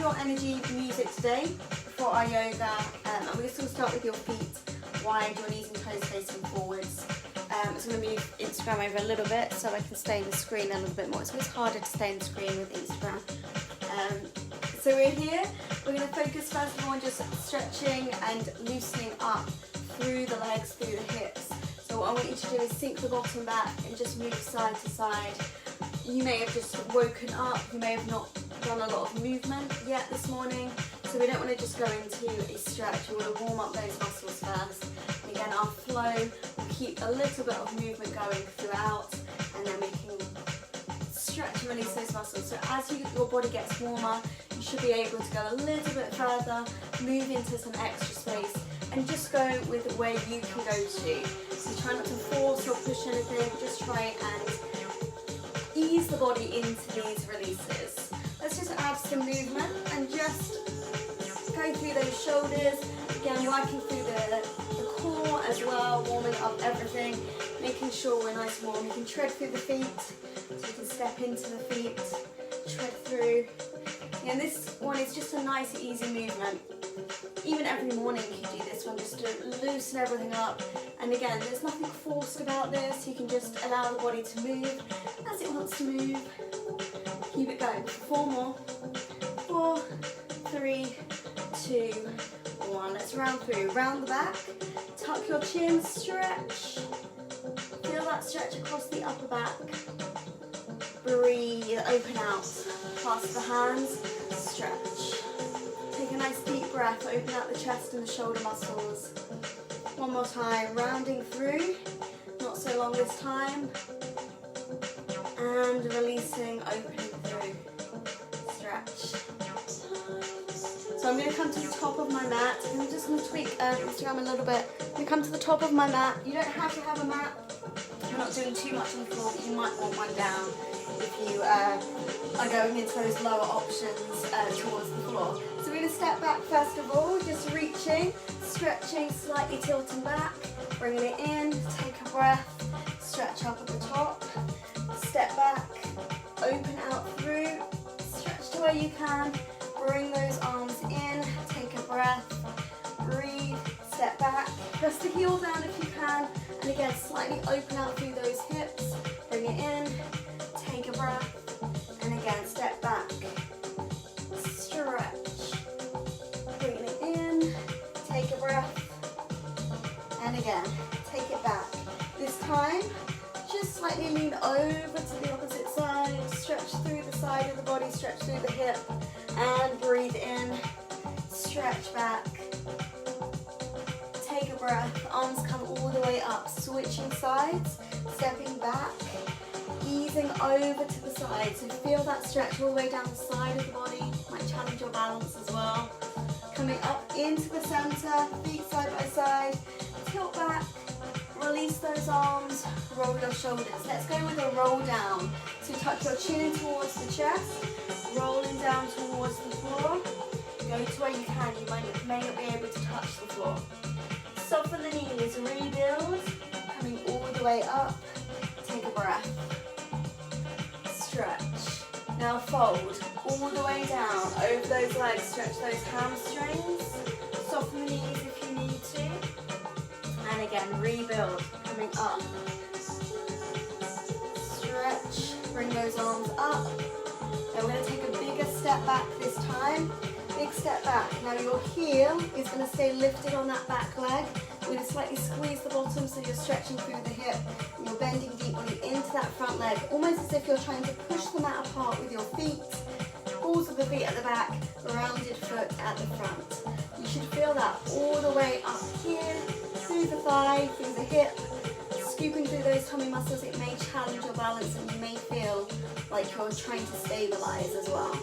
pure energy music today for our yoga, and we're just going to start with your feet wide, your knees and toes facing forwards. So I'm going to move Instagram over a little bit so I can stay in the screen a little bit more. It's always harder to stay in the screen with Instagram. So we're here, we're going to focus first of all on just stretching and loosening up through the legs, through the hips. So what I want you to do is sink the bottom back and just move side to side. You may have just woken up, you may have not done a lot of movement yet this morning, so we don't want to just go into a stretch. We want to warm up those muscles first. And again, our flow will keep a little bit of movement going throughout, and then we can stretch and release those muscles. So as your body gets warmer, you should be able to go a little bit further, move into some extra space, and just go with where you can go to. So try not to force or push anything, just try and ease the body into these releases. Let's just add some movement and just go through those shoulders, again working through the core as well, warming up everything, making sure we're nice and warm. You can tread through the feet, so you can step into the feet, tread through. And this one is just a nice easy movement. Even every morning you can do this one just to loosen everything up. And again, there's nothing forced about this. You can just allow the body to move as it wants to move. Keep it going. 4 more. 4, 3, 2, 1. Let's round through. Round the back. Tuck your chin. Stretch. Feel that stretch across the upper back. Breathe. Open out. Clasp the hands. Stretch. Take a nice deep breath, open out the chest and the shoulder muscles. One more time, rounding through, not so long this time. And releasing, opening through, stretch. So I'm going to come to the top of my mat. I'm just going to tweak Instagram a little bit. I'm going to come to the top of my mat. You don't have to have a mat. We're not doing too much on the floor, but you might want one down if you are going into those lower options towards the floor. So we're going to step back first of all, just reaching, stretching, slightly tilting back, bringing it in, take a breath, stretch up at the top, step back, open out through, stretch to where you can, bring those arms in, take a breath, breathe, step back, press the heel down if you can, and again slightly open out through those hips, bring it in, take a breath, and again step back, stretch, bring it in, take a breath, and again take it back. This time just slightly lean over to the opposite side, stretch through the side of the body, stretch through the hip, and breathe in, stretch back, take a breath, arms come all the way up, switching sides, stepping back, easing over to the side, so feel that stretch all the way down the side of the body, might challenge your balance as well. Coming up into the center, feet side by side, tilt back, release those arms, roll your shoulders. Let's go with a roll down. So tuck your chin towards the chest, rolling down towards the floor. Go to where you can, you may not be able to touch the floor. Soften the knees, rebuild, coming all the way up, take a breath, stretch. Now fold all the way down, over those legs, stretch those hamstrings, soften the knees if you need to, and again rebuild, coming up, stretch, bring those arms up. Now we're going to take a bigger step back this time. Big step back. Now your heel is going to stay lifted on that back leg. We're going to slightly squeeze the bottom so you're stretching through the hip and you're bending deeply into that front leg, almost as if you're trying to push the mat apart with your feet. Balls of the feet at the back, rounded foot at the front. You should feel that all the way up here, through the thigh, through the hip, scooping through those tummy muscles. It may challenge your balance and you may feel like you're trying to stabilize as well.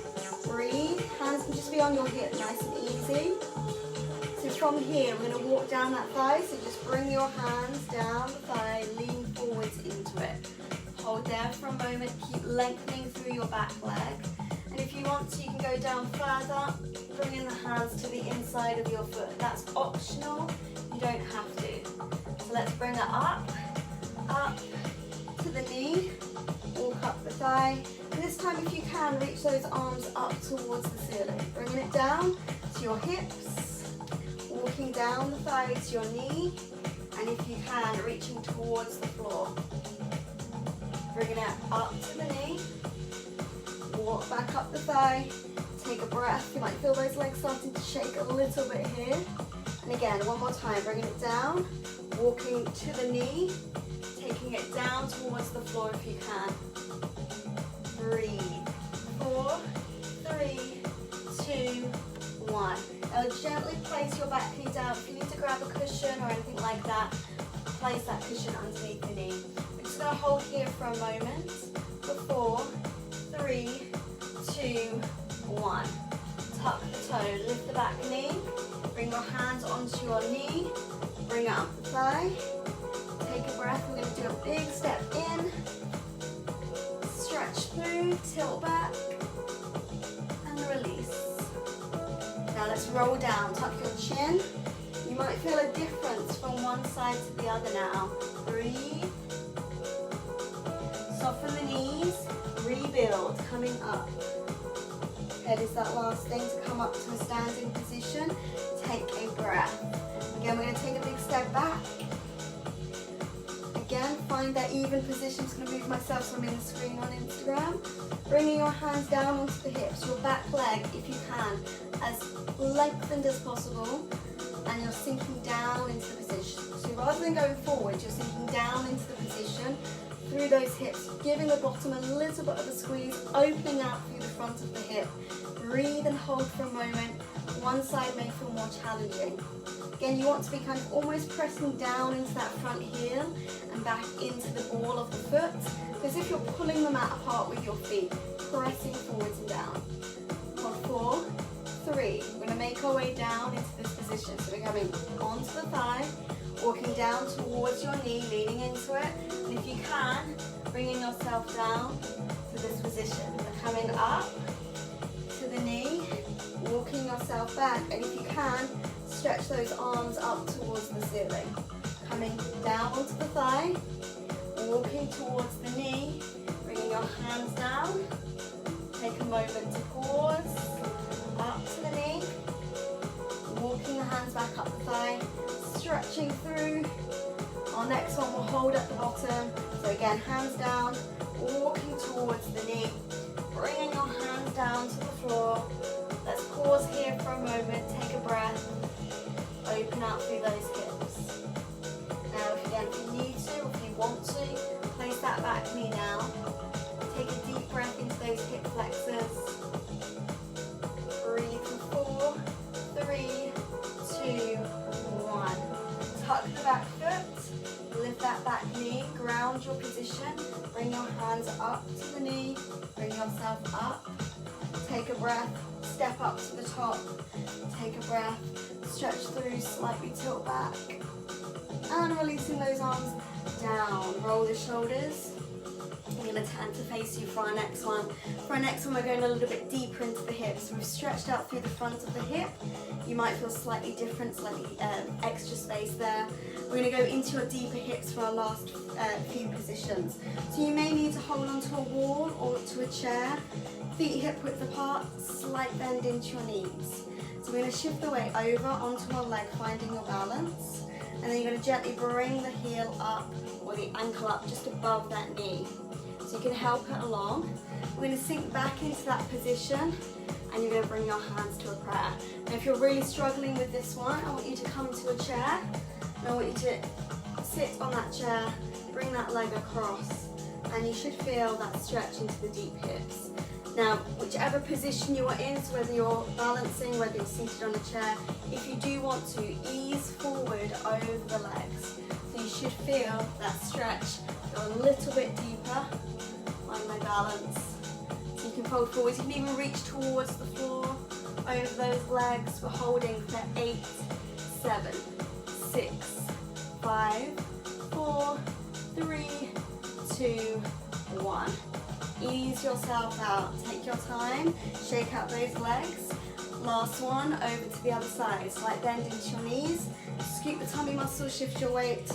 Breathe, hands can just be on your hip, nice and easy. So from here, we're going to walk down that thigh, so just bring your hands down the thigh, lean forwards into it. Hold there for a moment, keep lengthening through your back leg. And if you want to, you can go down further, bringing the hands to the inside of your foot. That's optional, you don't have to. So let's bring it up to the knee, walk up the thigh. And this time, if you can, reach those arms up towards the ceiling. Bringing it down to your hips, walking down the thigh to your knee, and if you can, reaching towards the floor. Bringing it up to the knee, walk back up the thigh, take a breath. You might feel those legs starting to shake a little bit here. And again, one more time, bringing it down, walking to the knee, taking it down towards the floor if you can. Breathe. 4, 3, 2, 1. Now gently place your back knee down. If you need to grab a cushion or anything like that, place that cushion underneath the knee. We're just going to hold here for a moment. For 4, 3, 2, 1. Tuck the toe, lift the back knee. Bring your hands onto your knee. Bring it up the thigh. Take a breath. We're going to do a big step in. Stretch through, tilt back, and release. Now let's roll down, tuck your chin. You might feel a difference from one side to the other now. Breathe. Soften the knees, rebuild, coming up. Head is that last thing to come up to a standing position. Take a breath. Again, we're going to take a big step back. Again, find that even position. I'm just going to move myself so I'm in the screen on Instagram. Bringing your hands down onto the hips, your back leg, if you can, as lengthened as possible, and you're sinking down into the position. So rather than going forward, you're sinking down into the position through those hips, giving the bottom a little bit of a squeeze, opening out through the front of the hip. Breathe and hold for a moment. One side may feel more challenging. Again, you want to be kind of almost pressing down into that front heel and back into the ball of the foot, as if you're pulling the mat apart with your feet, pressing forwards and down. For 4, 3, we're going to make our way down into this position. So we're coming onto the thigh, walking down towards your knee, leaning into it, and if you can, bringing yourself down to this position. We're coming up to the knee, walking yourself back, and if you can, stretch those arms up towards the ceiling. Coming down onto the thigh, walking towards the knee, bringing your hands down. Take a moment to pause, up to the knee, walking the hands back up the thigh, stretching through. Our next one will hold at the bottom. So again, hands down, walking towards the knee, bringing your hands down to the floor. Let's pause here for a moment, take a breath, open out through those hips. Now if you need to, if you want to, place that back knee now. Take a deep breath into those hip flexors. Breathe for 4, 3, 2, 1. Tuck the back foot, lift that back knee, ground your position, bring your hands up to the knee, bring yourself up. Take a breath, step up to the top, take a breath, stretch through, slightly tilt back, and releasing those arms down. Roll the shoulders. We're going to turn to face you for our next one. For our next one, we're going a little bit deeper into the hips. So we've stretched out through the front of the hip. You might feel slightly different, slightly extra space there. We're going to go into your deeper hips for our last few positions. So you may need to hold onto a wall or to a chair. Feet hip width apart, slight bend into your knees. So we're going to shift the weight over onto our leg, finding your balance. And then you're going to gently bring the heel up or the ankle up just above that knee. So you can help it along. We're going to sink back into that position and you're going to bring your hands to a prayer. And if you're really struggling with this one, I want you to come into a chair and I want you to sit on that chair, bring that leg across, and you should feel that stretch into the deep hips. Now, whichever position you are in, so whether you're balancing, whether you're seated on a chair, if you do want to, ease forward over the legs. So you should feel that stretch go a little bit deeper. Find my balance. So you can fold forward. You can even reach towards the floor over those legs. We're holding for 8, 7, 6, 5, 4, 3, 2, 1. Ease yourself out. Take your time. Shake out those legs. Last one, over to the other side. Slight bend into your knees. Scoop the tummy muscles, shift your weight.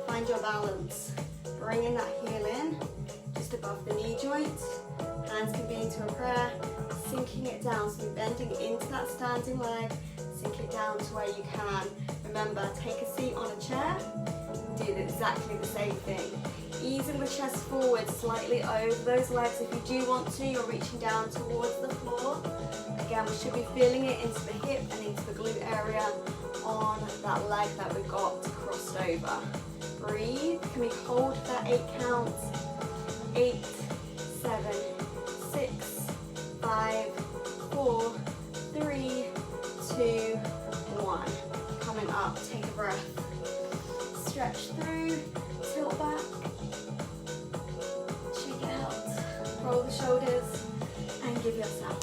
Find your balance. Bringing that heel in. Just just above the knee joint. Hands can be into a prayer, sinking it down, so you're bending into that standing leg, sink it down to where you can. Remember, take a seat on a chair, do exactly the same thing. Easing the chest forward slightly over those legs. If you do want to, you're reaching down towards the floor. Again, we should be feeling it into the hip and into the glute area on that leg that we've got crossed over. Breathe. Can we hold that 8 count? 8, 7, 6, 5, 4, 3, 2, 1. Coming up, take a breath. Stretch through, tilt back, shake it out, roll the shoulders, and give yourself